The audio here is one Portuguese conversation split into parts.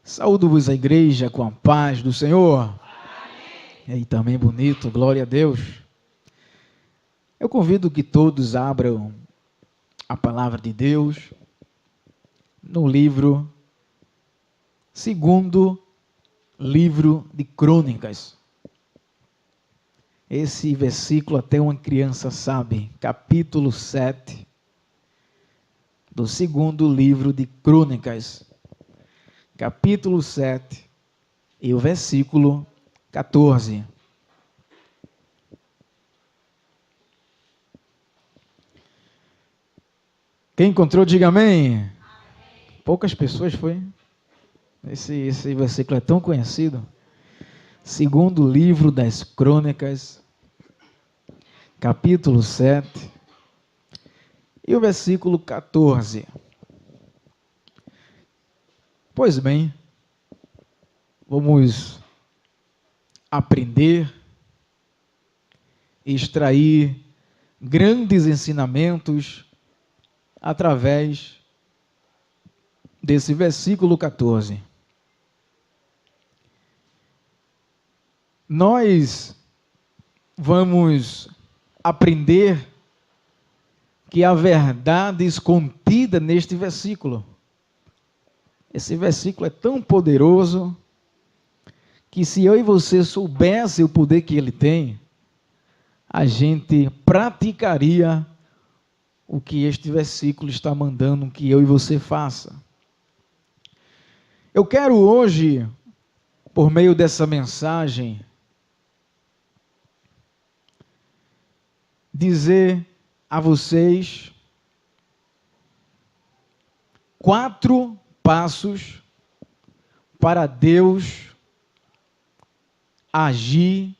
Saúdo-vos a igreja com a paz do Senhor. Amém. E aí também bonito, glória a Deus. Eu convido que todos abram a palavra de Deus no segundo livro de Crônicas. Esse versículo até uma criança sabe, capítulo 7 do segundo livro de Crônicas. Capítulo 7 e o versículo 14. Quem encontrou, diga amém. Amém. Poucas pessoas foi. Esse versículo é tão conhecido. Segundo livro das Crônicas, capítulo 7 e o versículo 14. Pois bem, vamos aprender e extrair grandes ensinamentos através desse versículo 14. Nós vamos aprender que há verdades contidas neste versículo. Esse versículo é tão poderoso que se eu e você soubesse o poder que ele tem, a gente praticaria o que este versículo está mandando que eu e você faça. Eu quero hoje, por meio dessa mensagem, dizer a vocês 4 passos para Deus agir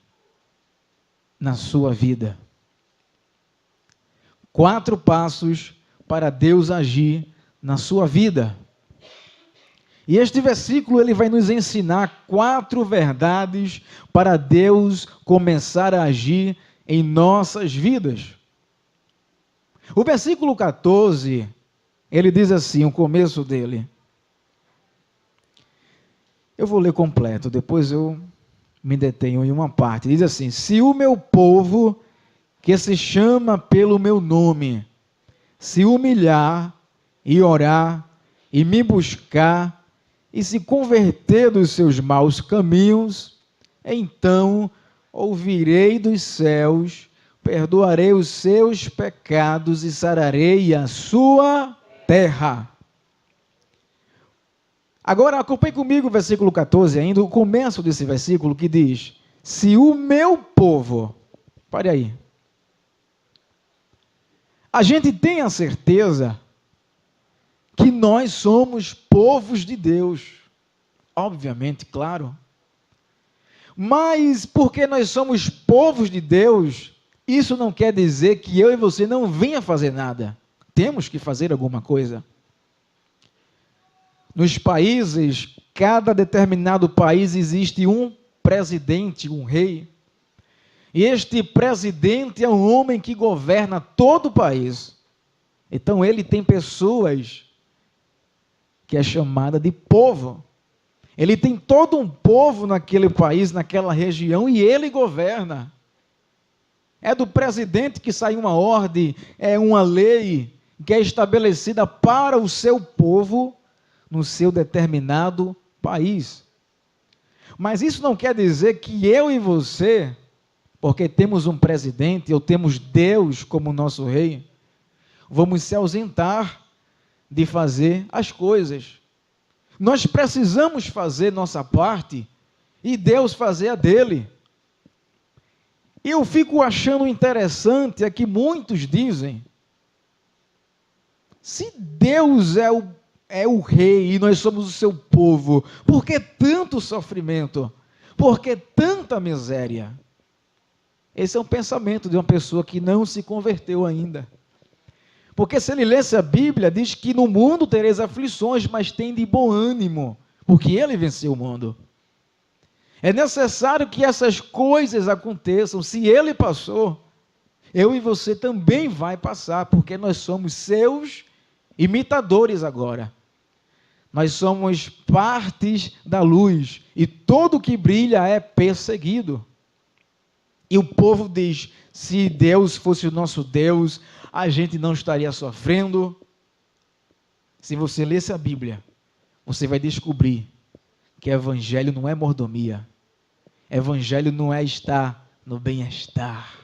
na sua vida. 4 passos para Deus agir na sua vida. E este versículo ele vai nos ensinar 4 verdades para Deus começar a agir em nossas vidas. O versículo 14, ele diz assim, o começo dele. Eu vou ler completo, depois eu me detenho em uma parte. Diz assim: se o meu povo, que se chama pelo meu nome, se humilhar e orar e me buscar e se converter dos seus maus caminhos, então ouvirei dos céus, perdoarei os seus pecados e sararei a sua terra. Agora acompanhe comigo o versículo 14, ainda o começo desse versículo que diz: se o meu povo, pare aí, a gente tem a certeza que nós somos povos de Deus, obviamente, claro, mas porque nós somos povos de Deus, isso não quer dizer que eu e você não venha fazer nada, temos que fazer alguma coisa. Nos países, cada determinado país existe um presidente, um rei. E este presidente é um homem que governa todo o país. Então ele tem pessoas que é chamada de povo. Ele tem todo um povo naquele país, naquela região, e ele governa. É do presidente que sai uma ordem, é uma lei que é estabelecida para o seu povo, no seu determinado país. Mas isso não quer dizer que eu e você, porque temos um presidente, ou temos Deus como nosso rei, vamos se ausentar de fazer as coisas. Nós precisamos fazer nossa parte e Deus fazer a dele. E eu fico achando interessante é que muitos dizem: se Deus é o rei e nós somos o seu povo, por que tanto sofrimento? Por que tanta miséria? Esse é um pensamento de uma pessoa que não se converteu ainda. Porque se ele lesse a Bíblia, diz que no mundo tereis aflições, mas tem de bom ânimo, porque ele venceu o mundo. É necessário que essas coisas aconteçam. Se ele passou, eu e você também vai passar, porque nós somos seus imitadores agora. Nós somos partes da luz, e todo que brilha é perseguido. E o povo diz, se Deus fosse o nosso Deus, a gente não estaria sofrendo. Se você lesse a Bíblia, você vai descobrir que evangelho não é mordomia. Evangelho não é estar no bem-estar.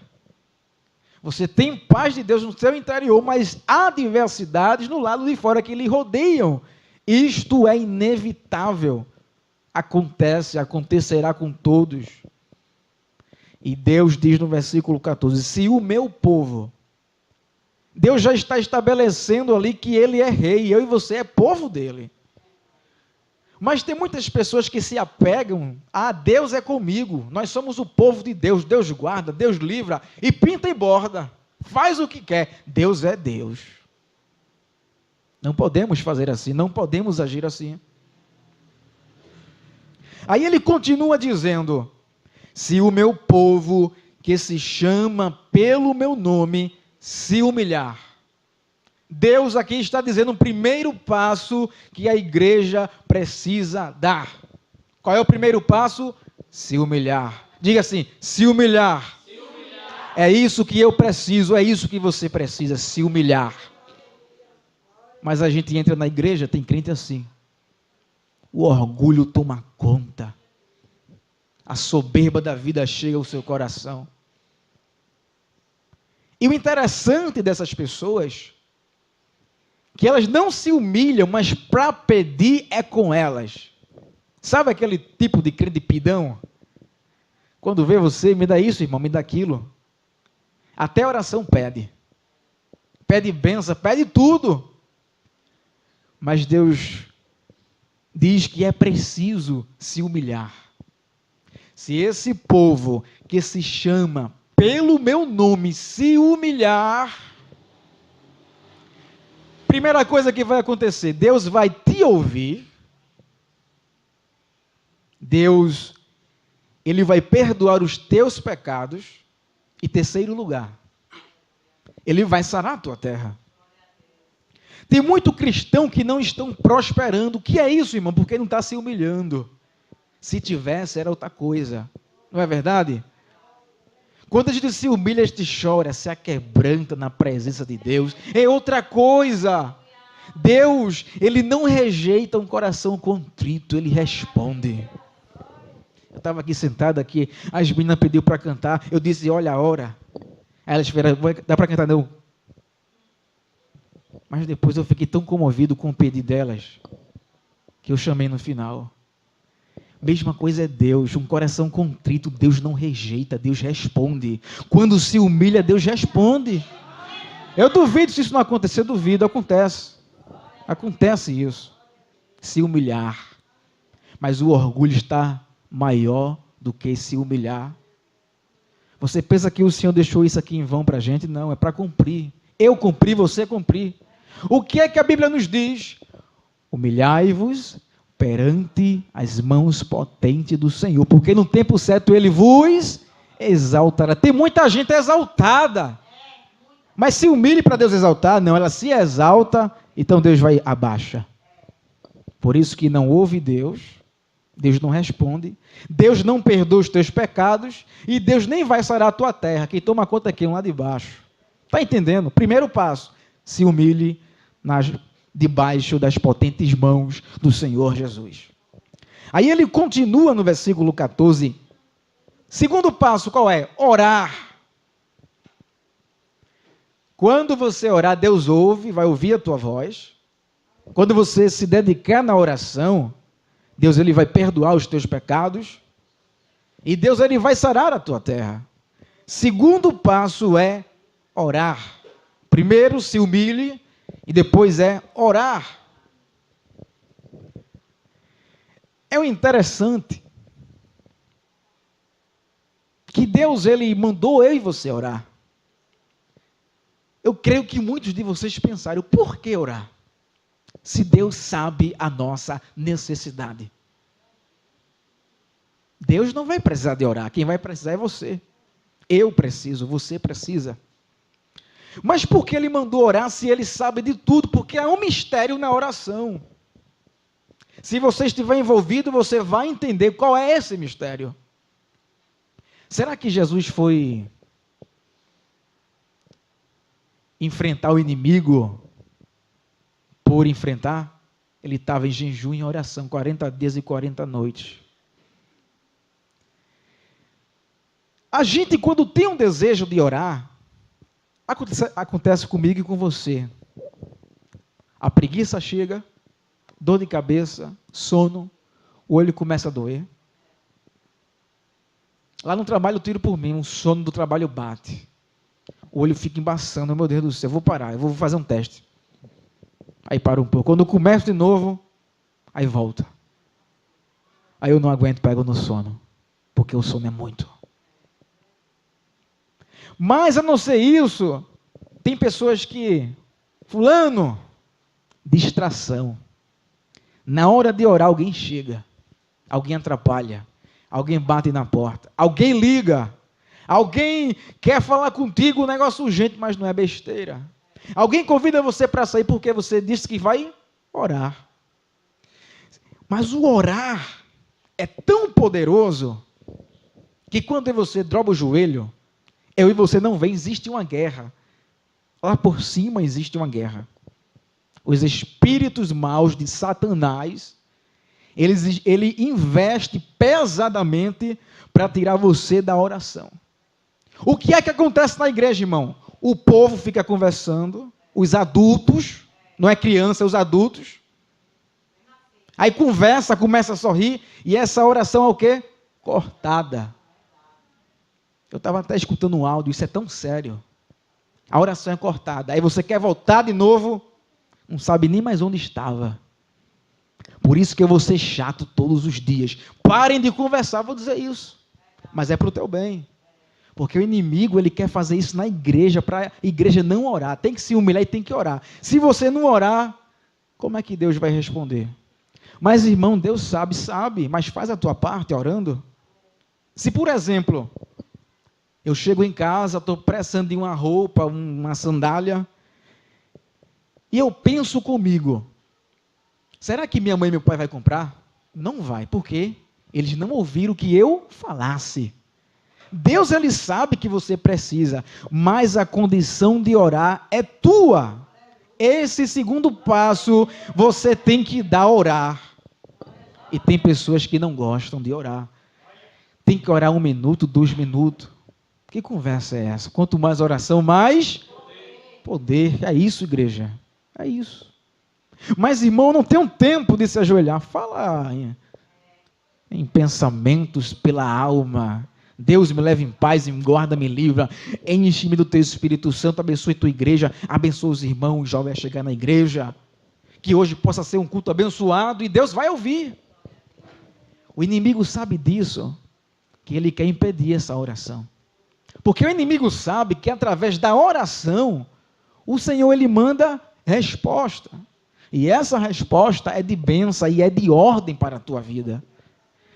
Você tem paz de Deus no seu interior, mas há adversidades no lado de fora que lhe rodeiam. Isto é inevitável. Acontecerá com todos. E Deus diz no versículo 14, se o meu povo, Deus já está estabelecendo ali que ele é rei, eu e você é povo dele. Mas tem muitas pessoas que se apegam a Deus é comigo, nós somos o povo de Deus, Deus guarda, Deus livra, e pinta e borda, faz o que quer, Deus é Deus. Não podemos fazer assim, não podemos agir assim. Aí ele continua dizendo, se o meu povo, que se chama pelo meu nome, se humilhar. Deus aqui está dizendo um primeiro passo que a igreja precisa dar. Qual é o primeiro passo? Se humilhar. Diga assim, se humilhar. Se humilhar. É isso que eu preciso, é isso que você precisa, se humilhar. Mas a gente entra na igreja, tem crente assim. O orgulho toma conta. A soberba da vida chega ao seu coração. E o interessante dessas pessoas, que elas não se humilham, mas para pedir é com elas. Sabe aquele tipo de crente pidão? Quando vê você, me dá isso, irmão, me dá aquilo. Até a oração pede. Pede bênção, pede tudo. Mas Deus diz que é preciso se humilhar. Se esse povo que se chama pelo meu nome se humilhar, primeira coisa que vai acontecer, Deus vai te ouvir, Deus, ele vai perdoar os teus pecados, e terceiro lugar, ele vai sarar a tua terra. Tem muito cristão que não estão prosperando. O que é isso, irmão? Porque não está se humilhando. Se tivesse, era outra coisa. Não é verdade? Quando a gente se humilha, a gente chora, se aquebranta na presença de Deus. É outra coisa. Deus, ele não rejeita um coração contrito, ele responde. Eu estava aqui sentado aqui, as meninas pediu para cantar, eu disse, olha a hora. Aí elas falaram, dá para cantar não? Mas depois eu fiquei tão comovido com o pedido delas, que eu chamei no final. Mesma coisa é Deus, um coração contrito, Deus não rejeita, Deus responde. Quando se humilha, Deus responde. Eu duvido se isso não acontecer, eu duvido, acontece. Acontece isso, se humilhar. Mas o orgulho está maior do que se humilhar. Você pensa que o Senhor deixou isso aqui em vão para a gente? Não, é para cumprir. Eu cumpri, você cumprir. O que é que a Bíblia nos diz? Humilhai-vos perante as mãos potentes do Senhor, porque no tempo certo Ele vos exaltará. Tem muita gente exaltada, mas se humilhe para Deus exaltar? Não, ela se exalta, então Deus vai abaixa. Por isso que não ouve Deus, Deus não responde, Deus não perdoa os teus pecados, e Deus nem vai sarar a tua terra. Quem toma conta aqui é um lá de baixo. Está entendendo? Primeiro passo, se humilhe debaixo das potentes mãos do Senhor Jesus. Aí ele continua no versículo 14. Segundo passo, qual é? Orar. Quando você orar, Deus ouve, vai ouvir a tua voz. Quando você se dedicar na oração, Deus ele vai perdoar os teus pecados. E Deus ele vai sarar a tua terra. Segundo passo é orar. Primeiro se humilhe e depois é orar. É o interessante que Deus ele mandou eu e você orar. Eu creio que muitos de vocês pensaram, por que orar? Se Deus sabe a nossa necessidade. Deus não vai precisar de orar, quem vai precisar é você. Eu preciso, você precisa. Mas por que ele mandou orar se ele sabe de tudo? Porque há um mistério na oração. Se você estiver envolvido, você vai entender qual é esse mistério. Será que Jesus foi enfrentar o inimigo por enfrentar? Ele estava em jejum e em oração, 40 dias e 40 noites. A gente, quando tem um desejo de orar, acontece comigo e com você. A preguiça chega, dor de cabeça, sono, o olho começa a doer. Lá no trabalho eu tiro por mim, o sono do trabalho bate. O olho fica embaçando, meu Deus do céu, eu vou parar, eu vou fazer um teste. Aí paro um pouco. Quando eu começo de novo, aí volta. Aí eu não aguento, pego no sono, porque o sono é muito. Mas a não ser isso, tem pessoas que, fulano, distração. Na hora de orar, alguém chega, alguém atrapalha, alguém bate na porta, alguém liga, alguém quer falar contigo um negócio urgente, mas não é besteira. Alguém convida você para sair porque você disse que vai orar. Mas o orar é tão poderoso que quando você dobra o joelho, eu e você não vê, existe uma guerra. Lá por cima existe uma guerra. Os espíritos maus de Satanás, ele investe pesadamente para tirar você da oração. O que é que acontece na igreja, irmão? O povo fica conversando, os adultos, não é criança, é os adultos. Aí conversa, começa a sorrir, e essa oração é o quê? Cortada. Eu estava até escutando um áudio, isso é tão sério. A oração é cortada. Aí você quer voltar de novo, não sabe nem mais onde estava. Por isso que eu vou ser chato todos os dias. Parem de conversar, vou dizer isso. Mas é para o teu bem. Porque o inimigo, ele quer fazer isso na igreja, para a igreja não orar. Tem que se humilhar e tem que orar. Se você não orar, como é que Deus vai responder? Mas, irmão, Deus sabe, mas faz a tua parte orando. Se, por exemplo, eu chego em casa, estou precisando de uma roupa, uma sandália, e eu penso comigo, será que minha mãe e meu pai vão comprar? Não vai, porque eles não ouviram o que eu falasse. Deus, ele sabe que você precisa, mas a condição de orar é tua. Esse segundo passo você tem que dar a orar. E tem pessoas que não gostam de orar. Tem que orar 1 minuto, 2 minutos. Que conversa é essa? Quanto mais oração, mais poder. É isso, igreja. É isso. Mas, irmão, não tem um tempo de se ajoelhar. Fala em pensamentos pela alma. Deus me leva em paz, me guarda, me livra, enche-me do teu Espírito Santo, abençoe tua igreja, abençoe os irmãos jovens a chegar na igreja, que hoje possa ser um culto abençoado e Deus vai ouvir. O inimigo sabe disso, que ele quer impedir essa oração, porque o inimigo sabe que através da oração, o Senhor, ele manda resposta, e essa resposta é de bênção e é de ordem para a tua vida,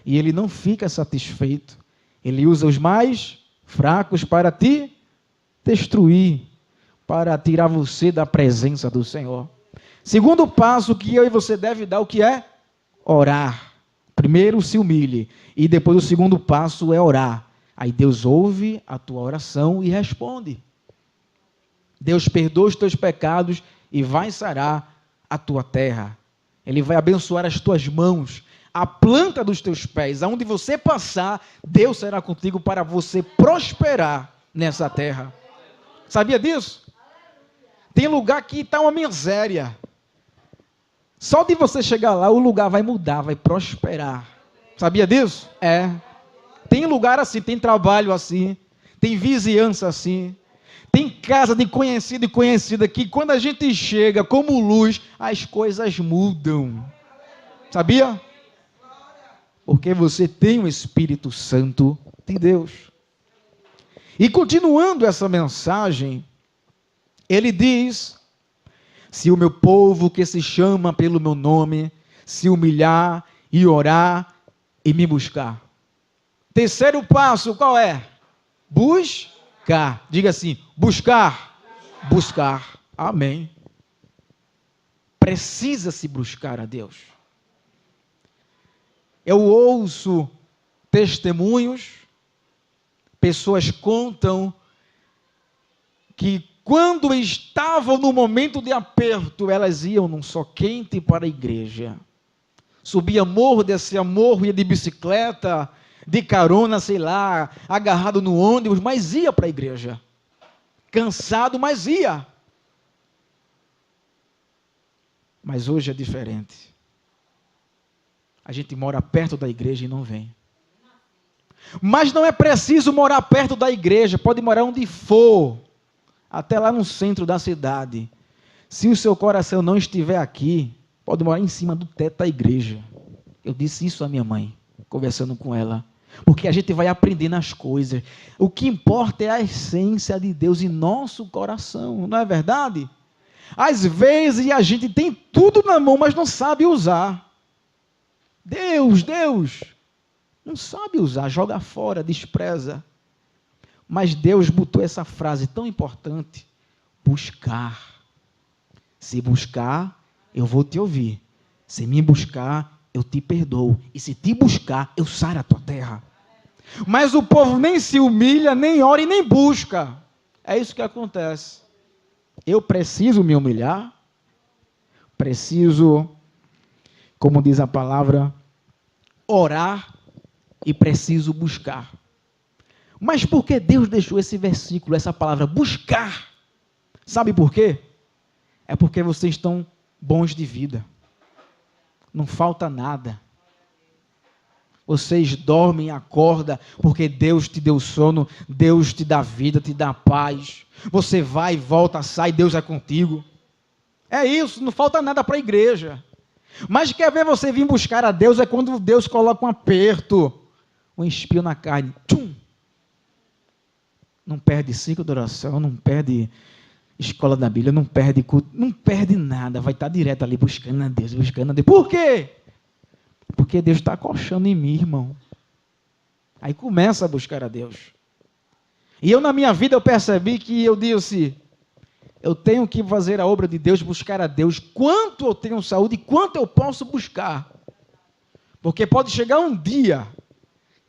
e ele não fica satisfeito. Ele usa os mais fracos para te destruir, para tirar você da presença do Senhor. Segundo passo que eu e você deve dar, o que é? Orar. Primeiro se humilhe, e depois o segundo passo é orar. Aí Deus ouve a tua oração e responde. Deus perdoa os teus pecados e vai sarar a tua terra. Ele vai abençoar as tuas mãos, a planta dos teus pés, aonde você passar, Deus será contigo para você prosperar nessa terra. Sabia disso? Tem lugar que está uma miséria. Só de você chegar lá, o lugar vai mudar, vai prosperar. Sabia disso? É. Tem lugar assim, tem trabalho assim, tem vizinhança assim, tem casa de conhecido e conhecida que quando a gente chega como luz, as coisas mudam. Sabia? Porque você tem o Espírito Santo de Deus. E continuando essa mensagem, ele diz: se o meu povo que se chama pelo meu nome, se humilhar e orar e me buscar. Terceiro passo, qual é? Buscar. Diga assim, buscar. Buscar. Amém. Precisa se buscar a Deus. Eu ouço testemunhos, pessoas contam que quando estavam no momento de aperto, elas iam num sol quente para a igreja. Subia morro, descia morro, ia de bicicleta, de carona, sei lá, agarrado no ônibus, mas ia para a igreja. Cansado, mas ia. Mas hoje é diferente. A gente mora perto da igreja e não vem. Mas não é preciso morar perto da igreja, pode morar onde for, até lá no centro da cidade. Se o seu coração não estiver aqui, pode morar em cima do teto da igreja. Eu disse isso à minha mãe, conversando com ela. Porque a gente vai aprendendo as coisas. O que importa é a essência de Deus em nosso coração, não é verdade? Às vezes a gente tem tudo na mão, mas não sabe usar. Deus, não sabe usar, joga fora, despreza. Mas Deus botou essa frase tão importante: buscar. Se buscar, eu vou te ouvir. Se me buscar, eu te perdoo. E se te buscar, eu saro a tua terra. Mas o povo nem se humilha, nem ora e nem busca. É isso que acontece. Eu preciso me humilhar, preciso, como diz a palavra, orar e preciso buscar. Mas por que Deus deixou esse versículo, essa palavra, buscar? Sabe por quê? É porque vocês estão bons de vida. Não falta nada. Vocês dormem e acordam porque Deus te deu sono, Deus te dá vida, te dá paz. Você vai, volta, sai, Deus é contigo. É isso, não falta nada para a igreja. Mas quer ver você vir buscar a Deus é quando Deus coloca um aperto, um espinho na carne. Tchum! Não perde ciclo de oração, não perde escola da Bíblia, não perde culto, não perde nada. Vai estar direto ali buscando a Deus, buscando a Deus. Por quê? Porque Deus está acochando em mim, irmão. Aí começa a buscar a Deus. E eu na minha vida eu percebi que eu disse, eu tenho que fazer a obra de Deus, buscar a Deus, quanto eu tenho saúde e quanto eu posso buscar. Porque pode chegar um dia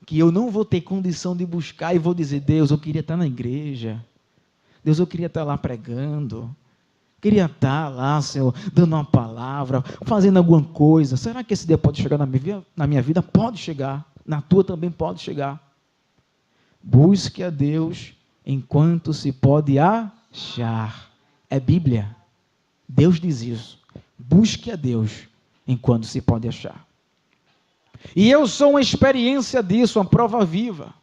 que eu não vou ter condição de buscar e vou dizer, Deus, eu queria estar na igreja. Deus, eu queria estar lá pregando. Queria estar lá, Senhor, dando uma palavra, fazendo alguma coisa. Será que esse dia pode chegar na minha vida? Pode chegar. Na tua também pode chegar. Busque a Deus enquanto se pode achar. É Bíblia. Deus diz isso. Busque a Deus enquanto se pode achar. E eu sou uma experiência disso, uma prova viva.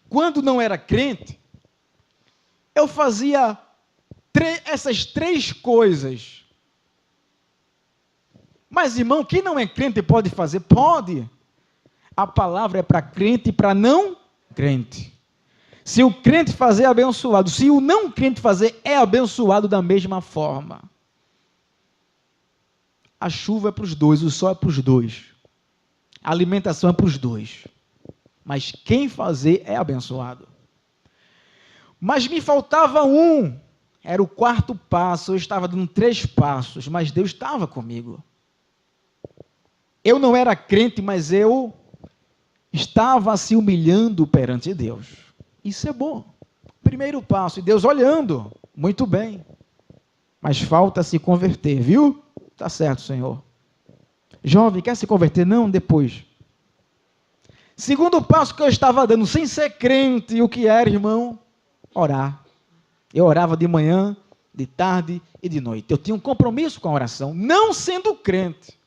Quando não era crente, eu fazia essas três coisas. Mas, irmão, quem não é crente pode fazer? Pode. A palavra é para crente e para não crente. Se o crente fazer, é abençoado. Se o não crente fazer, é abençoado da mesma forma. A chuva é para os dois, o sol é para os dois. A alimentação é para os dois. Mas quem fazer é abençoado. Mas me faltava um. Era o quarto passo, eu estava dando 3 passos, mas Deus estava comigo. Eu não era crente, mas eu estava se humilhando perante Deus. Isso é bom. Primeiro passo, e Deus olhando, muito bem. Mas falta se converter, viu? Tá certo, Senhor. Jovem, quer se converter? Não, depois. Segundo passo que eu estava dando, sem ser crente, o que era, irmão? Orar. Eu orava de manhã, de tarde e de noite. Eu tinha um compromisso com a oração, não sendo crente.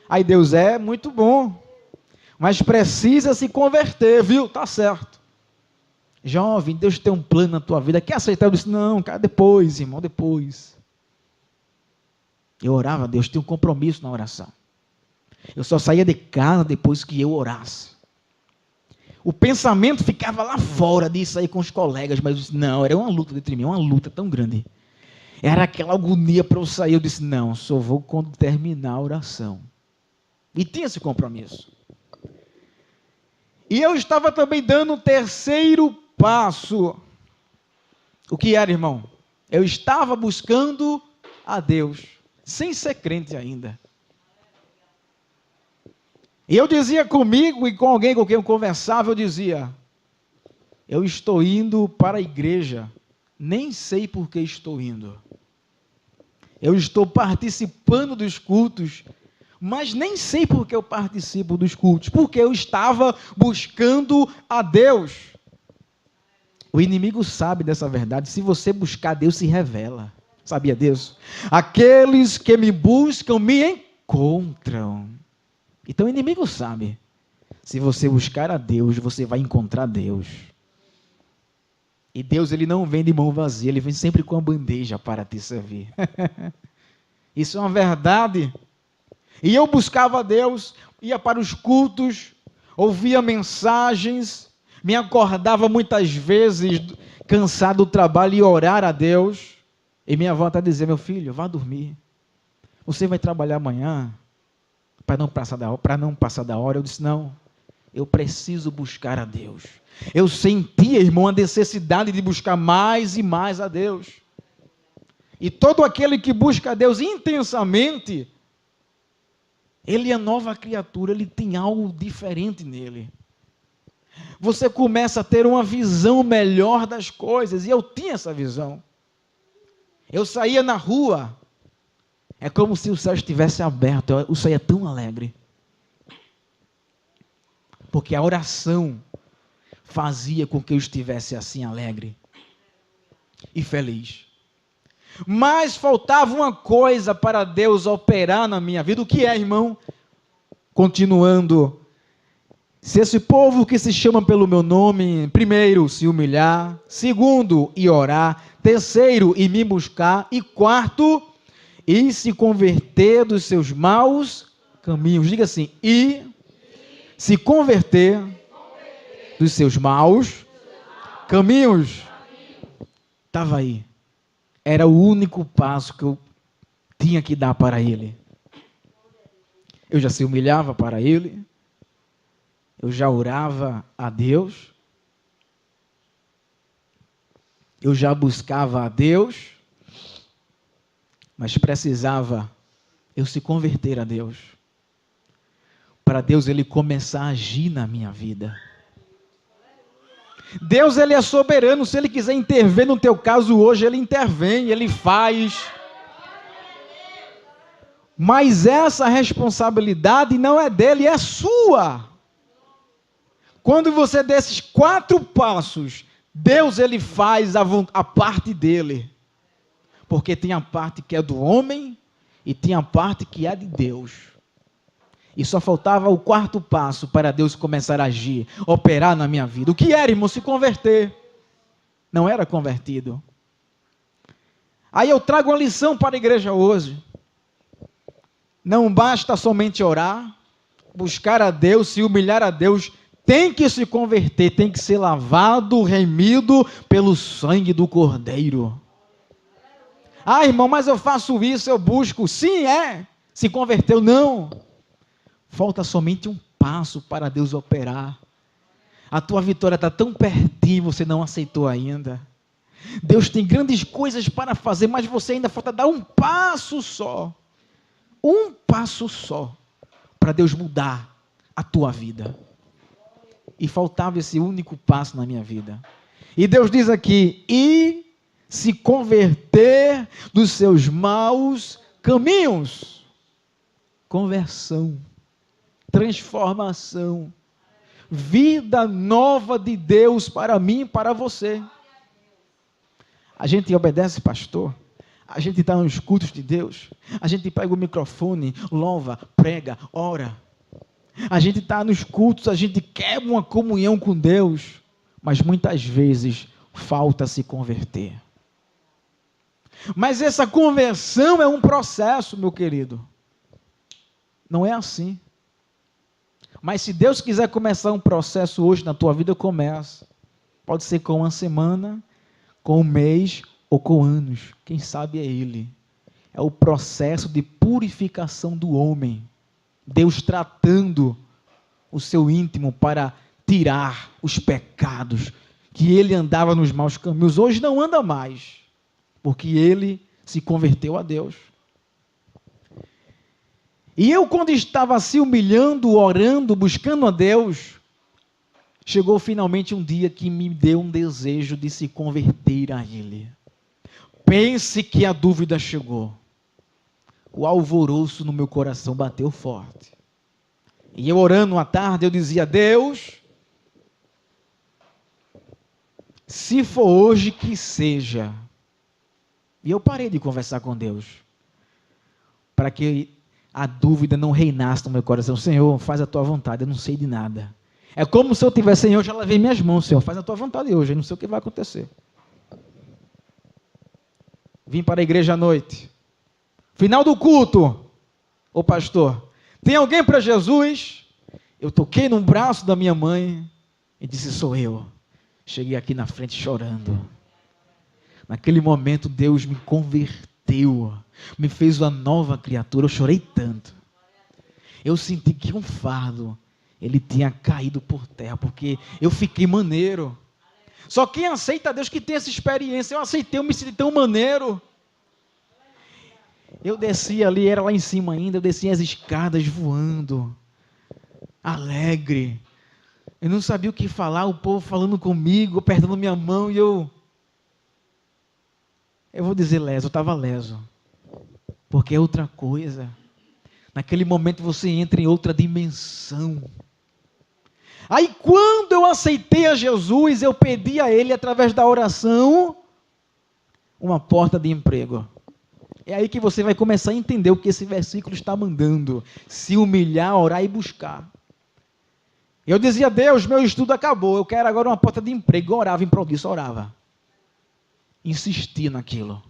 Aí Deus é muito bom, mas precisa se converter, viu? Tá certo. Jovem, Deus tem um plano na tua vida. Quer aceitar? Eu disse, não, cara, depois, irmão, depois. Eu orava a Deus, tinha um compromisso na oração. Eu só saía de casa depois que eu orasse. O pensamento ficava lá fora disso aí com os colegas, mas eu disse, não, era uma luta dentro de mim, uma luta tão grande. Era aquela agonia para eu sair. Eu disse, não, só vou quando terminar a oração. E tinha esse compromisso. E eu estava também dando o terceiro passo. O que era, irmão? Eu estava buscando a Deus, sem ser crente ainda. E eu dizia comigo e com alguém com quem eu conversava, eu dizia: eu estou indo para a igreja, nem sei por que estou indo. Eu estou participando dos cultos, mas nem sei por que eu participo dos cultos, porque eu estava buscando a Deus. O inimigo sabe dessa verdade. Se você buscar, Deus se revela. Sabia disso? Aqueles que me buscam me encontram. Então o inimigo sabe. Se você buscar a Deus, você vai encontrar Deus. E Deus, ele não vem de mão vazia, ele vem sempre com a bandeja para te servir. Isso é uma verdade. E eu buscava a Deus, ia para os cultos, ouvia mensagens, me acordava muitas vezes cansado do trabalho e orar a Deus. E minha avó está dizendo: meu filho, vá dormir. Você vai trabalhar amanhã para não passar da hora. Eu disse: não, eu preciso buscar a Deus. Eu sentia, irmão, a necessidade de buscar mais e mais a Deus. E todo aquele que busca a Deus intensamente, ele é nova criatura, ele tem algo diferente nele. Você começa a ter uma visão melhor das coisas, e eu tinha essa visão. Eu saía na rua, é como se o céu estivesse aberto, eu saía tão alegre. Porque a oração fazia com que eu estivesse assim alegre e feliz. Mas faltava uma coisa para Deus operar na minha vida. O que é, irmão? Continuando. Se esse povo que se chama pelo meu nome, primeiro, se humilhar, segundo, e orar, terceiro, e me buscar, e quarto, e se converter dos seus maus caminhos. Diga assim: e se converter dos seus maus caminhos. Estava aí. Era o único passo que eu tinha que dar para ele. Eu já se humilhava para ele. Eu já orava a Deus. Eu já buscava a Deus. Mas precisava eu se converter a Deus. Para Deus ele começar a agir na minha vida. Deus, ele é soberano. Se ele quiser intervir no teu caso hoje, ele intervém, ele faz. Mas essa responsabilidade não é dele, é sua. Quando você der esses 4 passos, Deus, ele faz a parte dele. Porque tem a parte que é do homem e tem a parte que é de Deus. E só faltava o 4º passo para Deus começar a agir, operar na minha vida. O que era, irmão? Se converter. Não era convertido. Aí eu trago uma lição para a igreja hoje. Não basta somente orar, buscar a Deus, se humilhar a Deus. Tem que se converter, tem que ser lavado, remido pelo sangue do Cordeiro. Ah, irmão, mas eu faço isso, eu busco. Sim, se converteu, não. Falta somente um passo para Deus operar. A tua vitória está tão pertinho, você não aceitou ainda. Deus tem grandes coisas para fazer, mas você ainda falta dar um passo só. Um passo só para Deus mudar a tua vida. E faltava esse único passo na minha vida. E Deus diz aqui: e se converter dos seus maus caminhos. Conversão. Transformação, vida nova de Deus para mim e para você. A gente obedece, pastor, a gente está nos cultos de Deus, a gente pega o microfone, louva, prega, ora, a gente está nos cultos, a gente quer uma comunhão com Deus, mas muitas vezes falta se converter. Mas essa conversão é um processo, meu querido, não é assim. Mas se Deus quiser começar um processo hoje na tua vida, começa. Pode ser com uma semana, com um mês ou com anos. Quem sabe é Ele. É o processo de purificação do homem. Deus tratando o seu íntimo para tirar os pecados que ele andava nos maus caminhos. Hoje não anda mais, porque ele se converteu a Deus. E eu, quando estava se humilhando, orando, buscando a Deus, chegou finalmente um dia que me deu um desejo de se converter a Ele. Pense que a dúvida chegou. O alvoroço no meu coração bateu forte. E eu orando à tarde, eu dizia: Deus, se for hoje, que seja. E eu parei de conversar com Deus, para que a dúvida não reinasse no meu coração. Senhor, faz a tua vontade, eu não sei de nada. É como se eu tivesse: Senhor, já lavei minhas mãos, Senhor, faz a tua vontade hoje, eu não sei o que vai acontecer. Vim para a igreja à noite. Final do culto, ô pastor, tem alguém para Jesus? Eu toquei no braço da minha mãe e disse: sou eu. Cheguei aqui na frente chorando. Naquele momento Deus me converteu, me fez uma nova criatura. Eu chorei tanto. Eu senti que um fardo, ele tinha caído por terra, porque eu fiquei maneiro. Só quem aceita a Deus que tem essa experiência. Eu aceitei, eu me senti tão maneiro. Eu desci ali, era lá em cima ainda, eu desci as escadas voando, alegre. Eu não sabia o que falar, o povo falando comigo, apertando minha mão, e eu vou dizer leso, eu estava leso, porque é outra coisa. Naquele momento você entra em outra dimensão. Aí quando eu aceitei a Jesus, eu pedi a Ele, através da oração, uma porta de emprego. É aí que você vai começar a entender o que esse versículo está mandando. Se humilhar, orar e buscar. Eu dizia: Deus, meu estudo acabou, eu quero agora uma porta de emprego. Eu orava, improviso, orava. Insisti naquilo.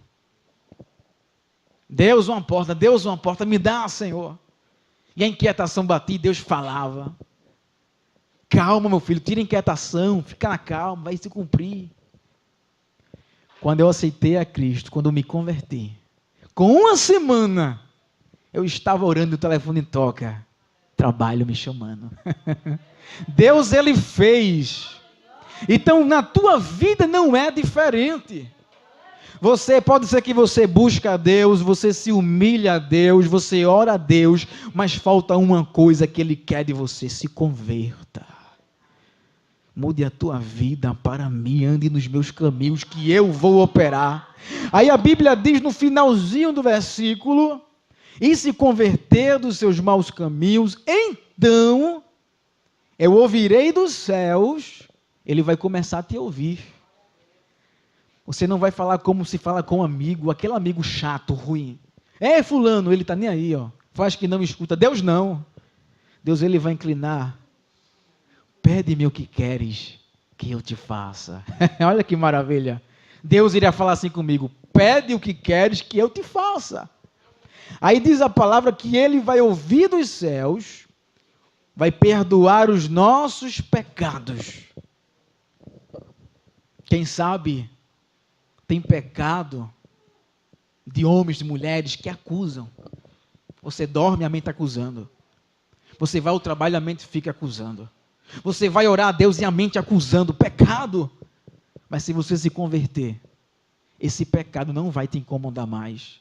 Deus, uma porta, me dá, Senhor. E a inquietação batia, Deus falava: calma, meu filho, tira a inquietação, fica na calma, vai se cumprir. Quando eu aceitei a Cristo, quando eu me converti, com uma semana, eu estava orando e o telefone toca. Trabalho me chamando. Deus, Ele fez. Então, na tua vida não é diferente. Pode ser que você busca a Deus, você se humilha a Deus, você ora a Deus, mas falta uma coisa que Ele quer de você: se converta. Mude a tua vida para mim, ande nos meus caminhos que eu vou operar. Aí a Bíblia diz no finalzinho do versículo: e se converter dos seus maus caminhos, então eu ouvirei dos céus. Ele vai começar a te ouvir. Você não vai falar como se fala com um amigo, aquele amigo chato, ruim. Fulano, ele está nem aí, ó. Faz que não escuta. Deus não. Deus, Ele vai inclinar. Pede-me o que queres que eu te faça. Olha que maravilha. Deus iria falar assim comigo: pede o que queres que eu te faça. Aí diz a palavra que Ele vai ouvir dos céus, vai perdoar os nossos pecados. Quem sabe tem pecado de homens, de mulheres que acusam. Você dorme, a mente está acusando. Você vai ao trabalho, a mente fica acusando. Você vai orar a Deus e a mente acusando. Pecado. Mas se você se converter, esse pecado não vai te incomodar mais.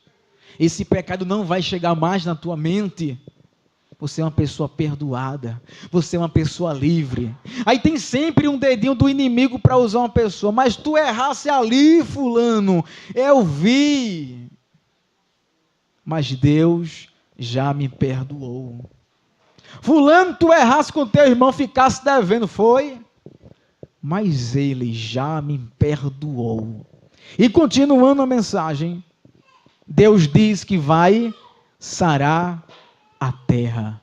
Esse pecado não vai chegar mais na tua mente. Você é uma pessoa perdoada. Você é uma pessoa livre. Aí tem sempre um dedinho do inimigo para usar uma pessoa. Mas tu errasse ali, fulano. Eu vi. Mas Deus já me perdoou. Fulano, tu errasse com teu irmão, ficasse devendo. Foi? Mas Ele já me perdoou. E continuando a mensagem, Deus diz que vai sarar a terra.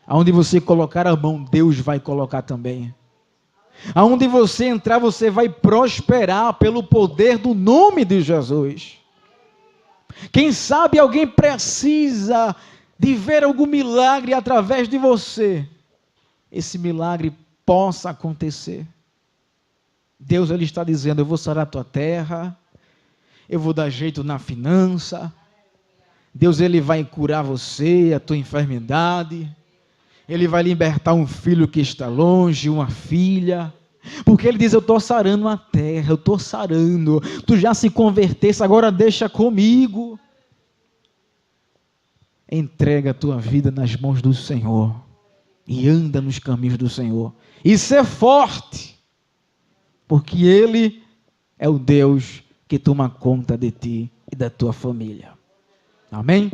Aonde você colocar a mão, Deus vai colocar também. Aonde você entrar, você vai prosperar pelo poder do nome de Jesus. Quem sabe alguém precisa de ver algum milagre através de você. Esse milagre possa acontecer. Deus, Ele está dizendo: eu vou sarar a tua terra, eu vou dar jeito na finança. Deus, Ele vai curar você, a tua enfermidade. Ele vai libertar um filho que está longe, uma filha. Porque Ele diz: eu estou sarando a terra, eu estou sarando. Tu já se convertesse, agora deixa comigo. entrega a tua vida nas mãos do Senhor e anda nos caminhos do Senhor. E ser forte, porque Ele é o Deus que toma conta de ti e da tua família. Amém?